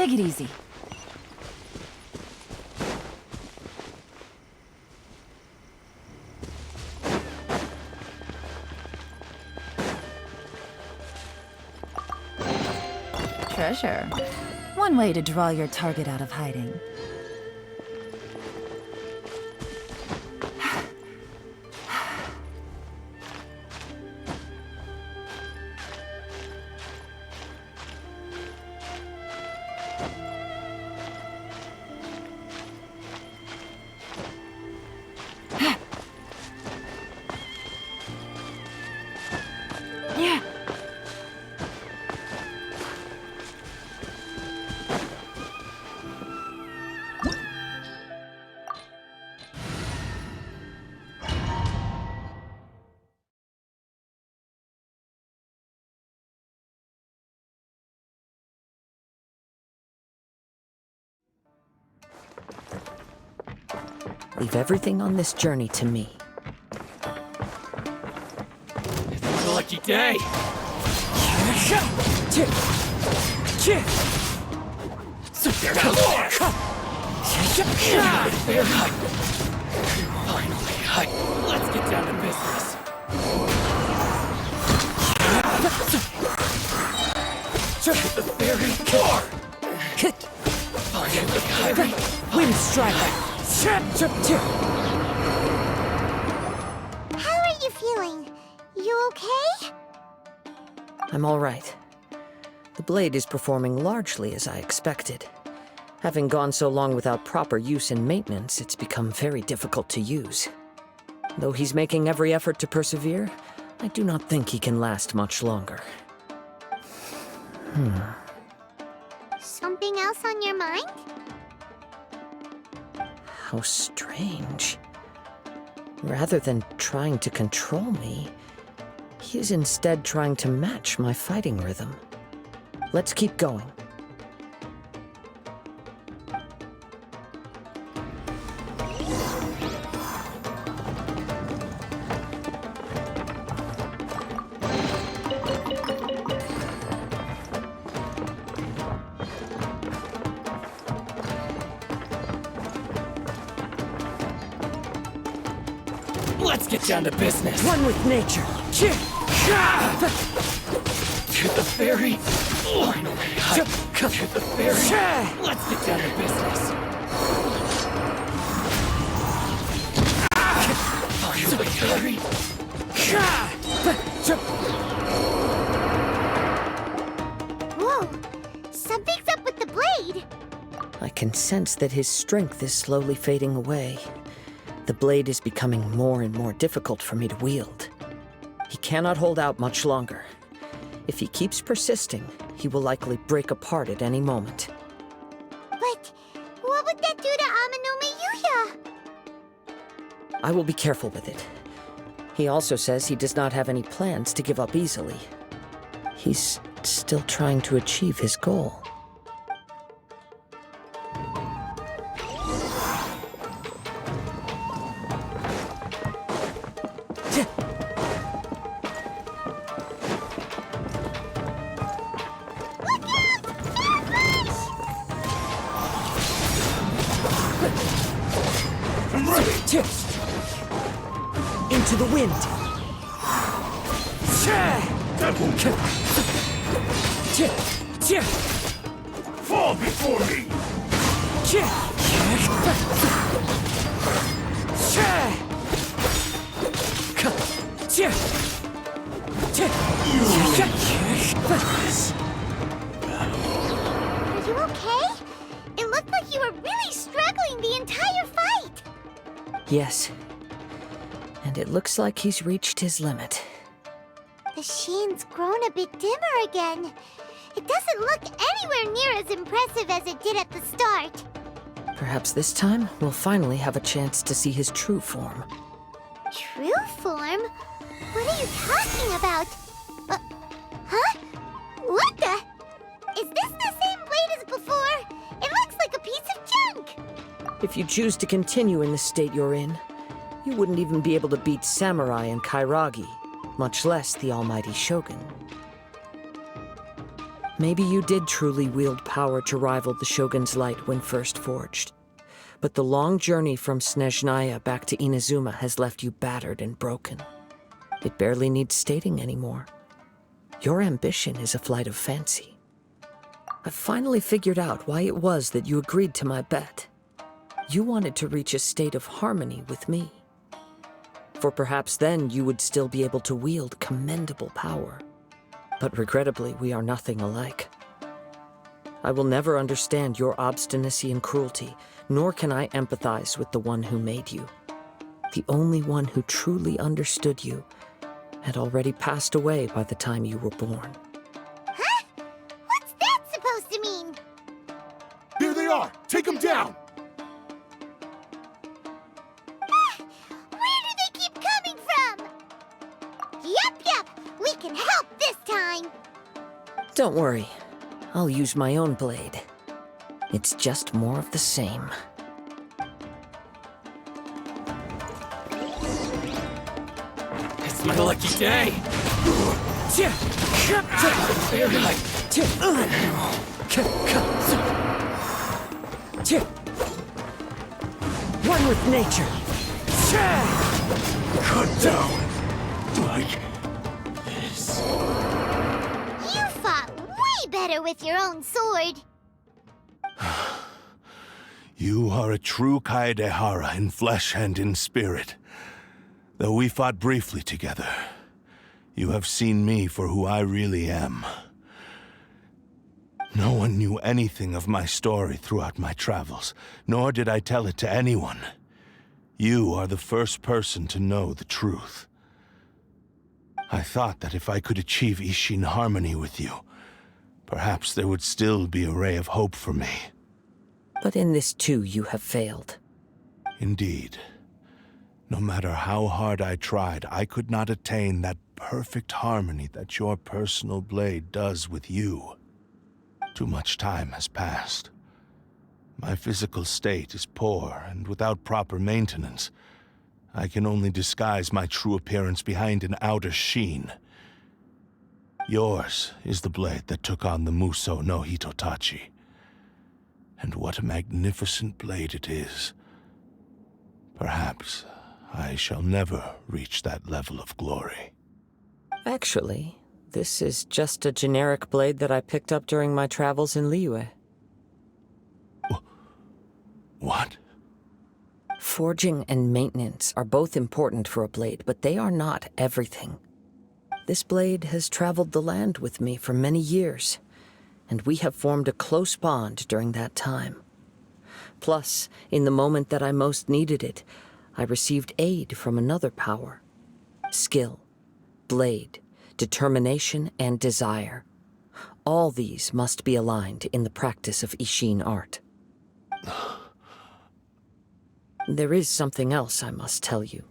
Take it easy. Treasure. One way to draw your target out of hiding. Leave everything on this journey to me. It's a lucky day! Finally, let's get down to business. The fairy car! Finally, Wind striker! How are you feeling? You okay? I'm all right. The blade is performing largely as I expected. Having gone so long without proper use and maintenance, it's become very difficult to use. Though he's making every effort to persevere, I do not think he can last much longer. Something else on your mind? How strange. Rather than trying to control me, he is instead trying to match my fighting rhythm. Let's keep going. let's get down to business. One with nature. To the ferry. To the ferry. Let's get down to business. To the ferry. Whoa! Something's up with the blade! I can sense that his strength is slowly fading away. The blade is becoming more and more difficult for me to wield. He cannot hold out much longer. If he keeps persisting, he will likely break apart at any moment. But what would that do to Amenoma Yuuya? I will be careful with it. He also says he does not have any plans to give up easily. He's still trying to achieve his goal. Into the wind. Fall before me. Are you okay? It looked like you were really struggling the entire fight! Yes. And it looks like he's reached his limit. The sheen's grown a bit dimmer again. It doesn't look anywhere near as impressive as it did at the start. Perhaps this time, we'll finally have a chance to see his true form. True form? What are you talking about? Huh? What the? Is this the same blade as before? It looks like a piece of junk! If you choose to continue in the state you're in, you wouldn't even be able to beat Samurai and Kairagi, much less the almighty Shogun. Maybe you did truly wield power to rival the Shogun's light when first forged. But the long journey from Snezhnaya back to Inazuma has left you battered and broken. It barely needs stating anymore. Your ambition is a flight of fancy. I've finally figured out why it was that you agreed to my bet. You wanted to reach a state of harmony with me. For perhaps then you would still be able to wield commendable power. But regrettably, we are nothing alike. I will never understand your obstinacy and cruelty, nor can I empathize with the one who made you. The only one who truly understood you had already passed away by the time you were born. Huh? What's that supposed to mean? There they are! Take them down! Where do they keep coming from? Yup, we can help this time. Don't worry. I'll use my own blade. It's just more of the same. It's my lucky day. One with nature. Cut down! Like this. You fought way better with your own sword. You are a true Kaedehara in flesh and in spirit. Though we fought briefly together, you have seen me for who I really am. No one knew anything of my story throughout my travels, nor did I tell it to anyone. You are the first person to know the truth. I thought that if I could achieve Ishin harmony with you, perhaps there would still be a ray of hope for me. But in this too, you have failed. Indeed. No matter how hard I tried, I could not attain that perfect harmony that your personal blade does with you. Too much time has passed. My physical state is poor, and without proper maintenance, I can only disguise my true appearance behind an outer sheen. Yours is the blade that took on the Muso no Hitotachi. And what a magnificent blade it is. Perhaps I shall never reach that level of glory. Actually, this is just a generic blade that I picked up during my travels in Liyue. What? Forging and maintenance are both important for a blade, but they are not everything. This blade has traveled the land with me for many years, and we have formed a close bond during that time. Plus, in the moment that I most needed it, I received aid from another power. Skill, blade, determination, and desire. All these must be aligned in the practice of Ishin art. There is something else I must tell you.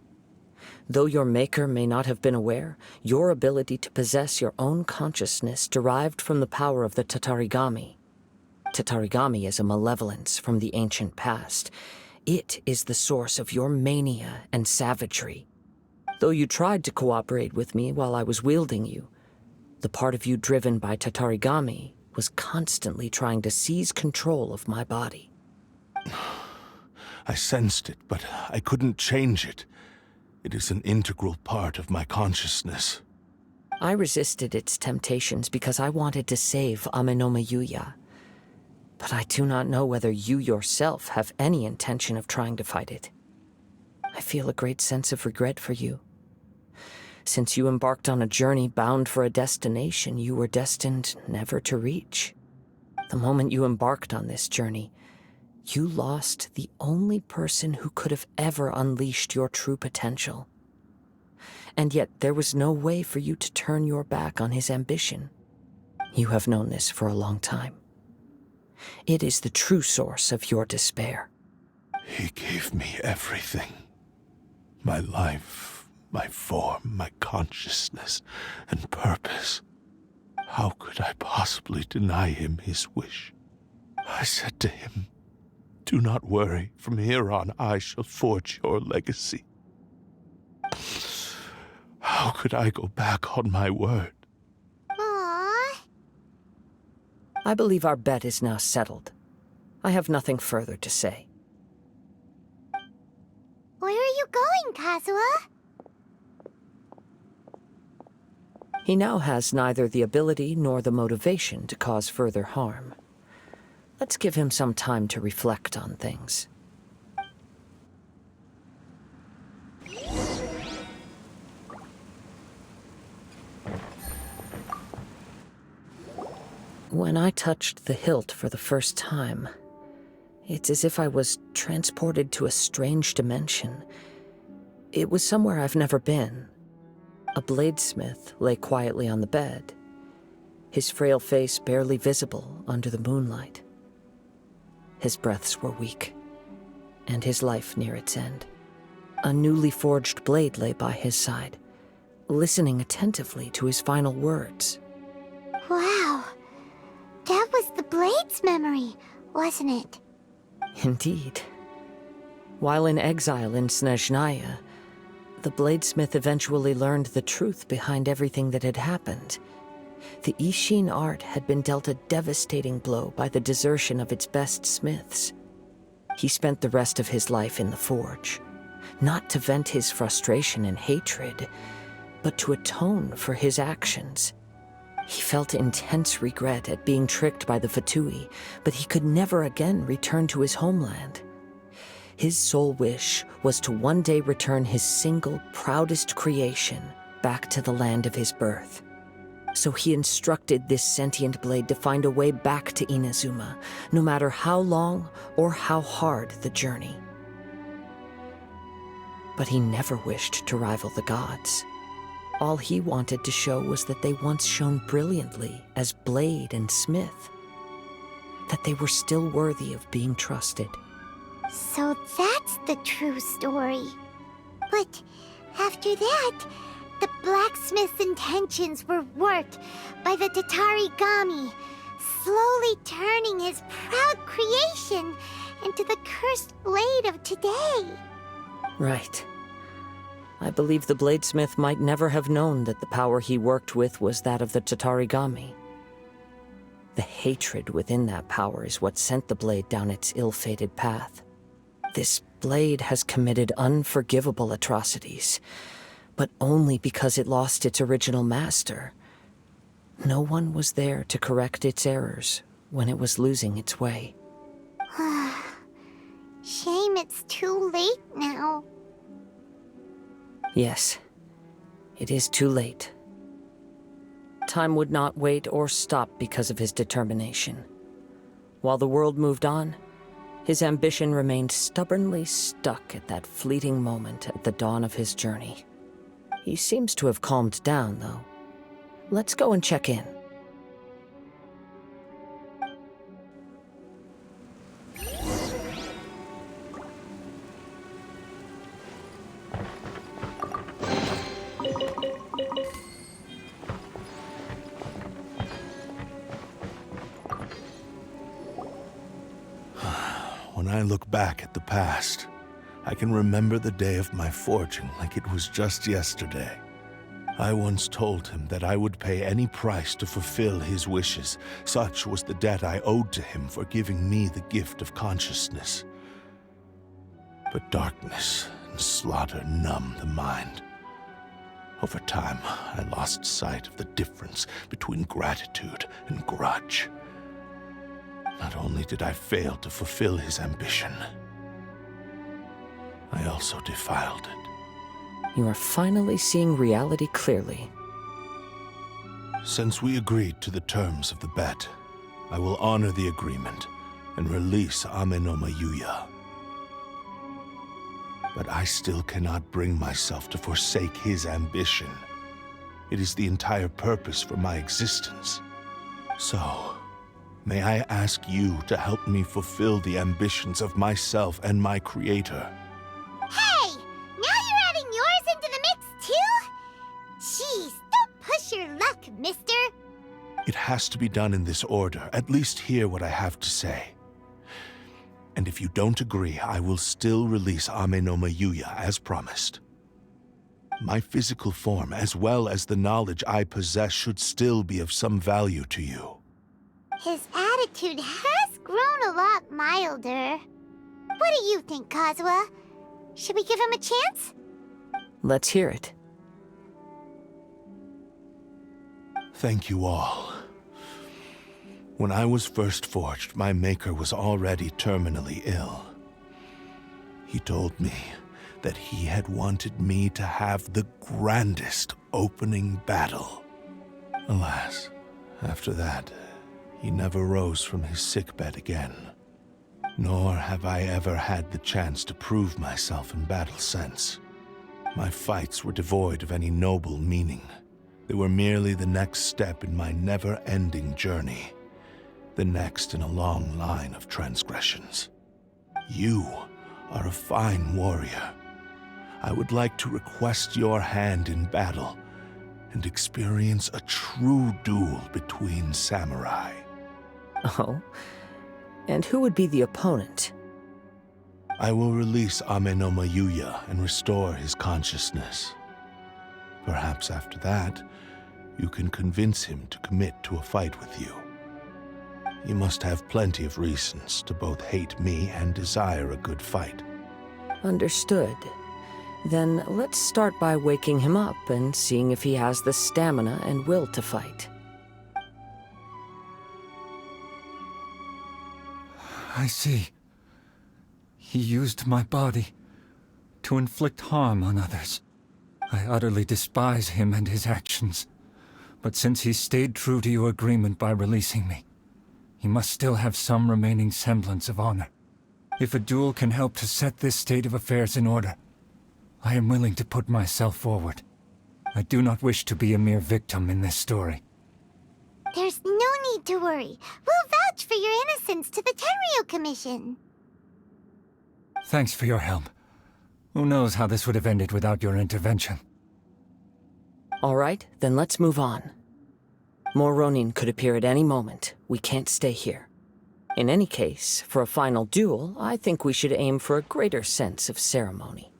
Though your maker may not have been aware, your ability to possess your own consciousness derived from the power of the Tatarigami. Tatarigami is a malevolence from the ancient past. It is the source of your mania and savagery. Though you tried to cooperate with me while I was wielding you, the part of you driven by Tatarigami was constantly trying to seize control of my body. I sensed it, but I couldn't change it. It is an integral part of my consciousness. I resisted its temptations because I wanted to save Amenoma Yuuya. But I do not know whether you yourself have any intention of trying to fight it. I feel a great sense of regret for you. Since you embarked on a journey bound for a destination you were destined never to reach. The moment you embarked on this journey, you lost the only person who could have ever unleashed your true potential. And yet there was no way for you to turn your back on his ambition. You have known this for a long time. It is the true source of your despair. He gave me everything. My life, my form, my consciousness, and purpose. How could I possibly deny him his wish? I said to him, "Do not worry, from here on I shall forge your legacy." How could I go back on my word? Aww. I believe our bet is now settled. I have nothing further to say. Where are you going, Kazuha? He now has neither the ability nor the motivation to cause further harm. Let's give him some time to reflect on things. When I touched the hilt for the first time, it's as if I was transported to a strange dimension. It was somewhere I've never been. A bladesmith lay quietly on the bed, his frail face barely visible under the moonlight. His breaths were weak, and his life near its end. A newly forged blade lay by his side, listening attentively to his final words. Wow. That was the Blade's memory, wasn't it? Indeed. While in exile in Snezhnaya, the bladesmith eventually learned the truth behind everything that had happened. The Ishin art had been dealt a devastating blow by the desertion of its best smiths. He spent the rest of his life in the forge, not to vent his frustration and hatred, but to atone for his actions. He felt intense regret at being tricked by the Fatui, but he could never again return to his homeland. His sole wish was to one day return his single, proudest creation back to the land of his birth. So he instructed this sentient blade to find a way back to Inazuma, no matter how long or how hard the journey. But he never wished to rival the gods. All he wanted to show was that they once shone brilliantly as blade and smith, that they were still worthy of being trusted. So that's the true story. But after that, the blacksmith's intentions were warped by the Tatarigami, slowly turning his proud creation into the cursed blade of today. Right. I believe the bladesmith might never have known that the power he worked with was that of the Tatarigami. The hatred within that power is what sent the blade down its ill-fated path. This blade has committed unforgivable atrocities, but only because it lost its original master. No one was there to correct its errors when it was losing its way. Shame it's too late now. Yes, it is too late. Time would not wait or stop because of his determination. While the world moved on, his ambition remained stubbornly stuck at that fleeting moment at the dawn of his journey. He seems to have calmed down, though. Let's go and check in. When I look back at the past, I can remember the day of my forging like it was just yesterday. I once told him that I would pay any price to fulfill his wishes. Such was the debt I owed to him for giving me the gift of consciousness. But darkness and slaughter numb the mind. Over time, I lost sight of the difference between gratitude and grudge. Not only did I fail to fulfill his ambition, I also defiled it. You are finally seeing reality clearly. Since we agreed to the terms of the bet, I will honor the agreement and release Amenoma Yuuya. But I still cannot bring myself to forsake his ambition. It is the entire purpose for my existence. So, may I ask you to help me fulfill the ambitions of myself and my creator? Hey! Now you're adding yours into the mix, too? Jeez, don't push your luck, mister. It has to be done in this order. At least hear what I have to say. And if you don't agree, I will still release Amenoma Yuuya as promised. My physical form, as well as the knowledge I possess, should still be of some value to you. His attitude has grown a lot milder. What do you think, Kazuha? Should we give him a chance? Let's hear it. Thank you all. When I was first forged, my maker was already terminally ill. He told me that he had wanted me to have the grandest opening battle. Alas, after that, he never rose from his sickbed again. Nor have I ever had the chance to prove myself in battle since. My fights were devoid of any noble meaning. They were merely the next step in my never-ending journey. The next in a long line of transgressions. You are a fine warrior. I would like to request your hand in battle and experience a true duel between samurai. Oh? And who would be the opponent? I will release Amenoma Yuuya and restore his consciousness. Perhaps after that, you can convince him to commit to a fight with you. You must have plenty of reasons to both hate me and desire a good fight. Understood. Then let's start by waking him up and seeing if he has the stamina and will to fight. I see. He used my body to inflict harm on others. I utterly despise him and his actions. But since he stayed true to your agreement by releasing me, he must still have some remaining semblance of honor. If a duel can help to set this state of affairs in order, I am willing to put myself forward. I do not wish to be a mere victim in this story. There's no need to worry. We'll vouch for your innocence to the Tenryu Commission. Thanks for your help. Who knows how this would have ended without your intervention. All right, then let's move on. More Ronin could appear at any moment. We can't stay here. In any case, for a final duel, I think we should aim for a greater sense of ceremony.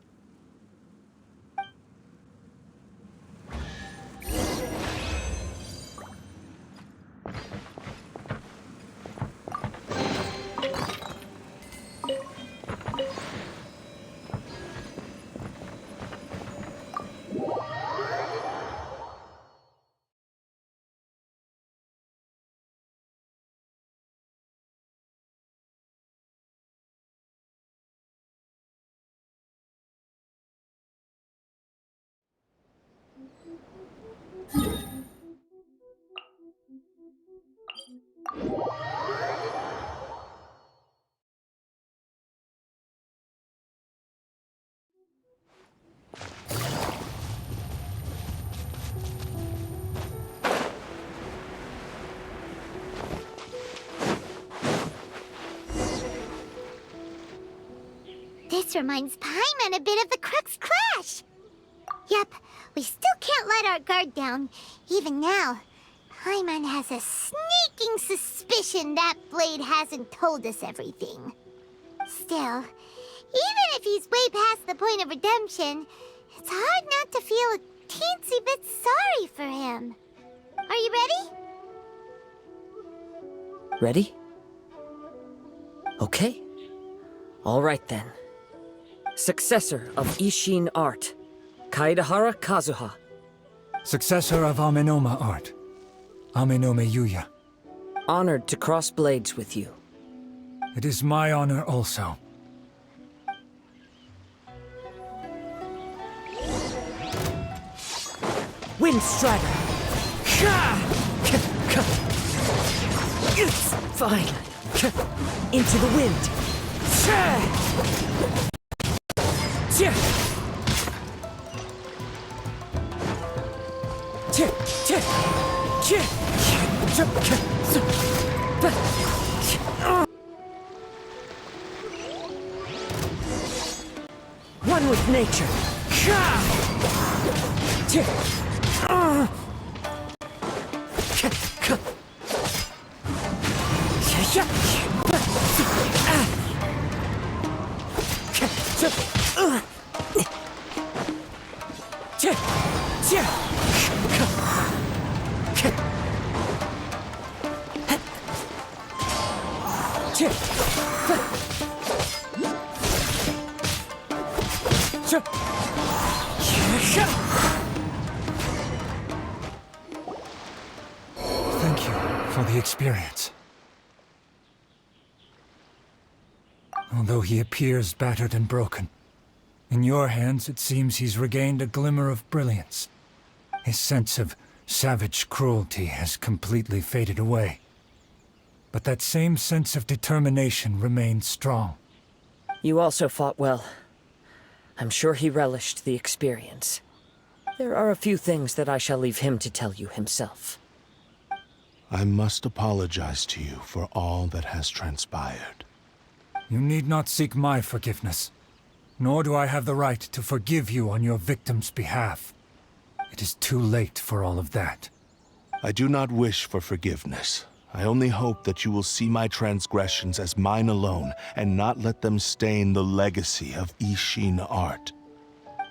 This reminds Paimon a bit of the Crux Clash. Yep, we still can't let our guard down. Even now, Paimon has a sneaking suspicion that Blade hasn't told us everything. Still, even if he's way past the point of redemption, it's hard not to feel a teensy bit sorry for him. Are you ready? Ready? Okay. All right then. Successor of Ishin Art, Kaedahara Kazuha. Successor of Amenoma Art, Amenoma Yuuya. Honored to cross blades with you. It is my honor also. Wind Strider! Fine. Into the wind. One with nature. Thank you for the experience. Although he appears battered and broken, in your hands it seems he's regained a glimmer of brilliance. His sense of savage cruelty has completely faded away. But that same sense of determination remains strong. You also fought well. I'm sure he relished the experience. There are a few things that I shall leave him to tell you himself. I must apologize to you for all that has transpired. You need not seek my forgiveness, nor do I have the right to forgive you on your victim's behalf. It is too late for all of that. I do not wish for forgiveness. I only hope that you will see my transgressions as mine alone and not let them stain the legacy of Ishin art.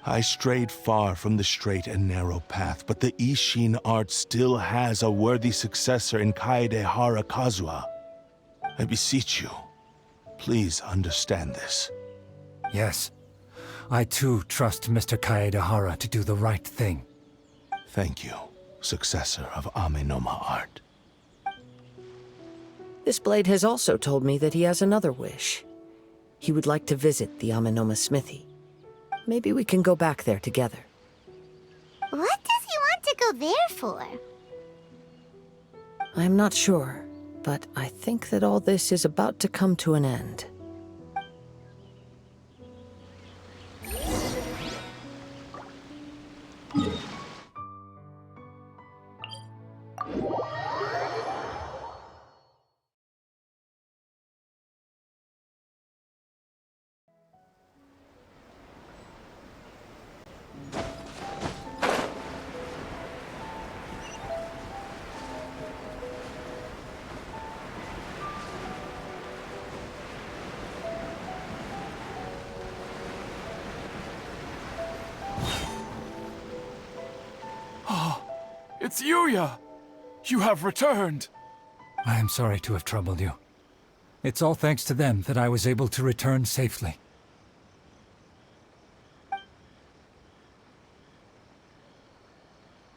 I strayed far from the straight and narrow path, but the Ishin art still has a worthy successor in Kaedehara Kazuha. I beseech you, please understand this. Yes, I too trust Mr. Kaedehara to do the right thing. Thank you, successor of Amenoma art. This blade has also told me that he has another wish. He would like to visit the Amenoma smithy. Maybe we can go back there together. What does he want to go there for? I'm not sure, but I think that all this is about to come to an end. It's Yuuya! You have returned! I am sorry to have troubled you. It's all thanks to them that I was able to return safely.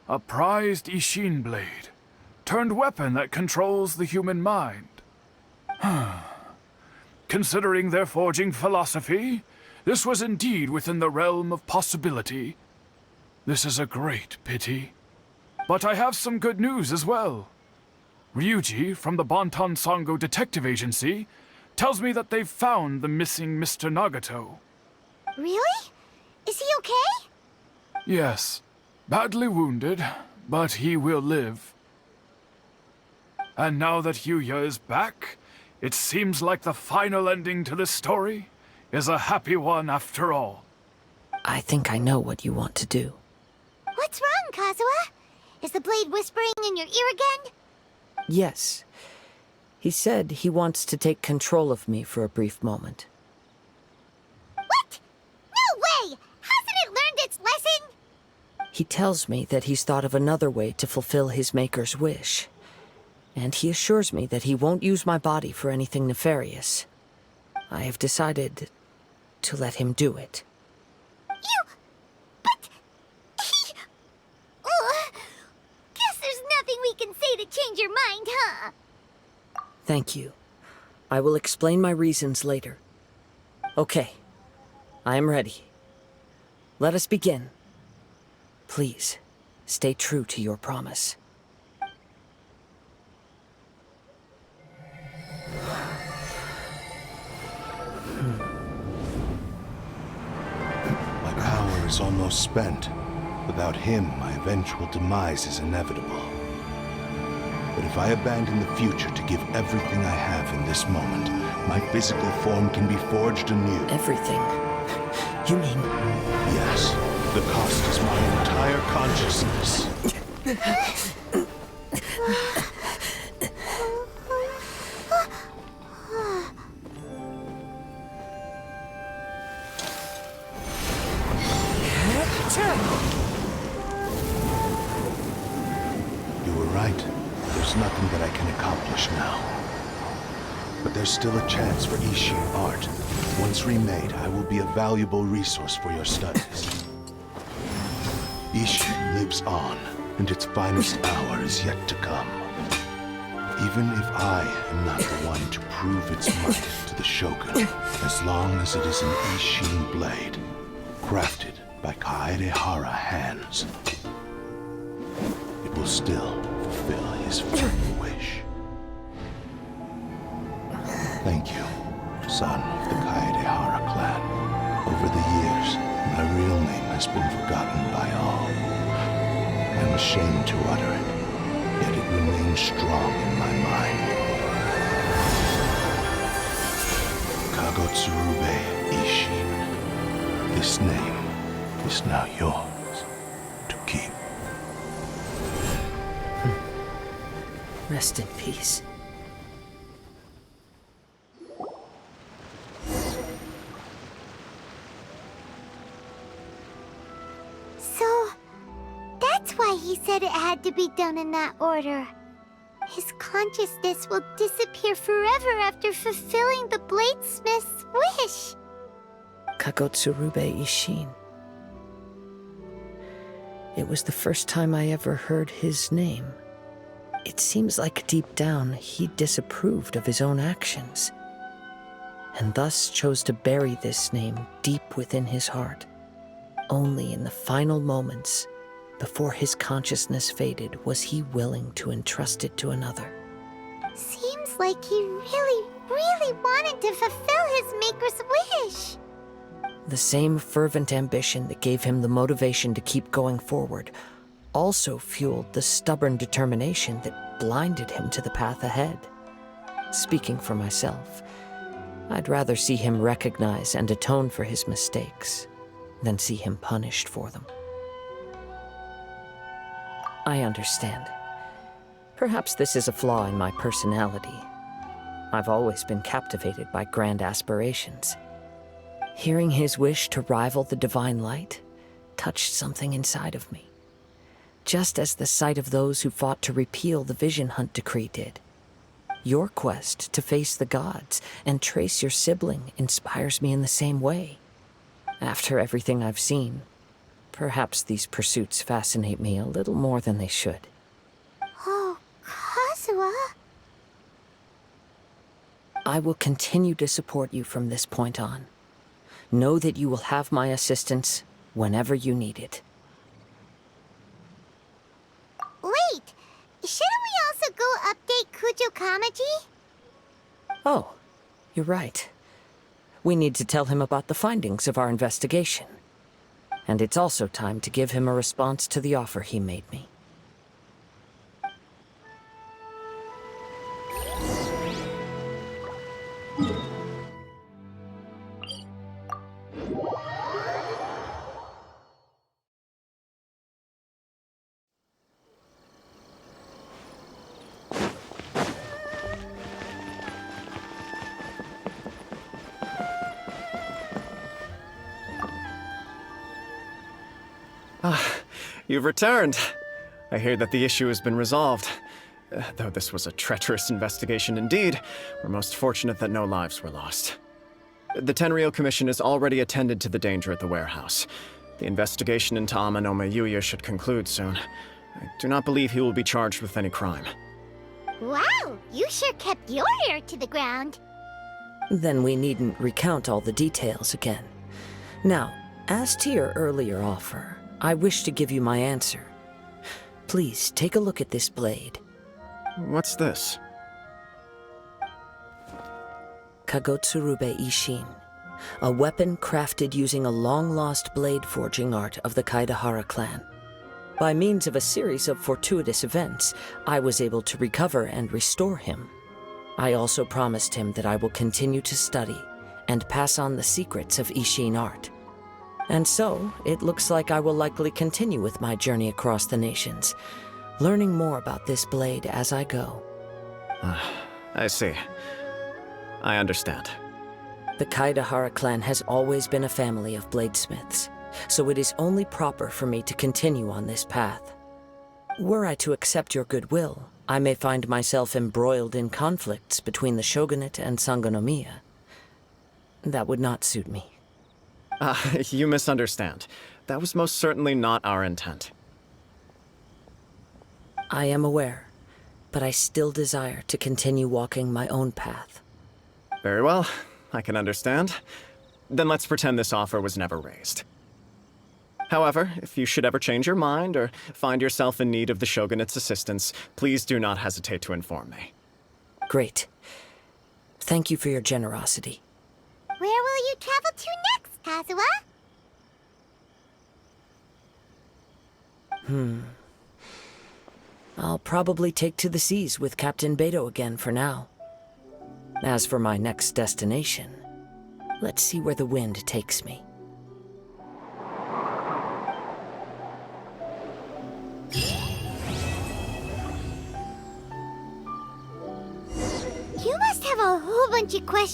A prized Ishin blade, turned weapon that controls the human mind. Considering their forging philosophy, this was indeed within the realm of possibility. This is a great pity. But I have some good news as well. Ryuji, from the Bonton Sango Detective Agency, tells me that they've found the missing Mr. Nagato. Really? Is he okay? Yes, badly wounded, but he will live. And now that Yuuya is back, it seems like the final ending to this story is a happy one after all. I think I know what you want to do. What's wrong, Kazuha? Is the blade whispering in your ear again? Yes. He said he wants to take control of me for a brief moment. What? No way! Hasn't it learned its lesson? He tells me that he's thought of another way to fulfill his maker's wish. And he assures me that he won't use my body for anything nefarious. I have decided to let him do it. But... Guess there's nothing we can say to change your mind, huh? Thank you. I will explain my reasons later. Okay. I am ready. Let us begin. Please, stay true to your promise. My power is almost spent. Without him, my eventual demise is inevitable. But if I abandon the future to give everything I have in this moment, my physical form can be forged anew. Everything? You mean... Yes, the cost is my entire consciousness. You were right. There's nothing that I can accomplish now. But there's still a chance for Ishin art. Once remade, I will be a valuable resource for your studies. Ishin lives on, and its finest hour is yet to come. Even if I am not the one to prove its might to the Shogun, as long as it is an Ishin blade, crafted by Kaedehara hands, it will still fulfill his final wish. Thank you, son of the Kaedehara clan. Over the years, my real name has been forgotten by all. I'm ashamed to utter it, yet it remains strong in my mind. Kagotsurube Ishin. This name is now yours to keep. Rest in peace. So, that's why he said it had to be done in that order. His consciousness will disappear forever after fulfilling the bladesmith's wish. Kagotsurube Ishin. It was the first time I ever heard his name. It seems like deep down he disapproved of his own actions, and thus chose to bury this name deep within his heart. Only in the final moments, before his consciousness faded, was he willing to entrust it to another. Seems like he really, really wanted to fulfill his maker's wish. The same fervent ambition that gave him the motivation to keep going forward also fueled the stubborn determination that blinded him to the path ahead. Speaking for myself, I'd rather see him recognize and atone for his mistakes than see him punished for them. I understand. Perhaps this is a flaw in my personality. I've always been captivated by grand aspirations. Hearing his wish to rival the divine light touched something inside of me, just as the sight of those who fought to repeal the Vision Hunt decree did. Your quest to face the gods and trace your sibling inspires me in the same way. After everything I've seen, perhaps these pursuits fascinate me a little more than they should. Oh, Kazuha. I will continue to support you from this point on. Know that you will have my assistance whenever you need it. Wait, shouldn't we also go update Kujo Kamaji? Oh, you're right. We need to tell him about the findings of our investigation. And it's also time to give him a response to the offer he made me. You've returned. I hear that the issue has been resolved. Though this was a treacherous investigation indeed, we're most fortunate that no lives were lost. The Tenryou Commission has already attended to the danger at the warehouse. The investigation into Amenoma Yuuya should conclude soon. I do not believe he will be charged with any crime. Wow, you sure kept your ear to the ground. Then we needn't recount all the details again. Now, as to your earlier offer, I wish to give you my answer. Please take a look at this blade. What's this? Kagotsurube Ishin, a weapon crafted using a long-lost blade forging art of the Kaedehara clan. By means of a series of fortuitous events, I was able to recover and restore him. I also promised him that I will continue to study and pass on the secrets of Ishin art. And so, it looks like I will likely continue with my journey across the nations, learning more about this blade as I go. I see. I understand. The Kaedehara clan has always been a family of bladesmiths, so it is only proper for me to continue on this path. Were I to accept your goodwill, I may find myself embroiled in conflicts between the shogunate and Sangonomiya. That would not suit me. You misunderstand. That was most certainly not our intent. I am aware, but I still desire to continue walking my own path. Very well, I can understand. Then let's pretend this offer was never raised. However, if you should ever change your mind or find yourself in need of the Shogunate's assistance, please do not hesitate to inform me. Great. Thank you for your generosity. Where will you travel to next, Kazuha? I'll probably take to the seas with Captain Beto again for now. As for my next destination, let's see where the wind takes me. You must have a whole bunch of questions.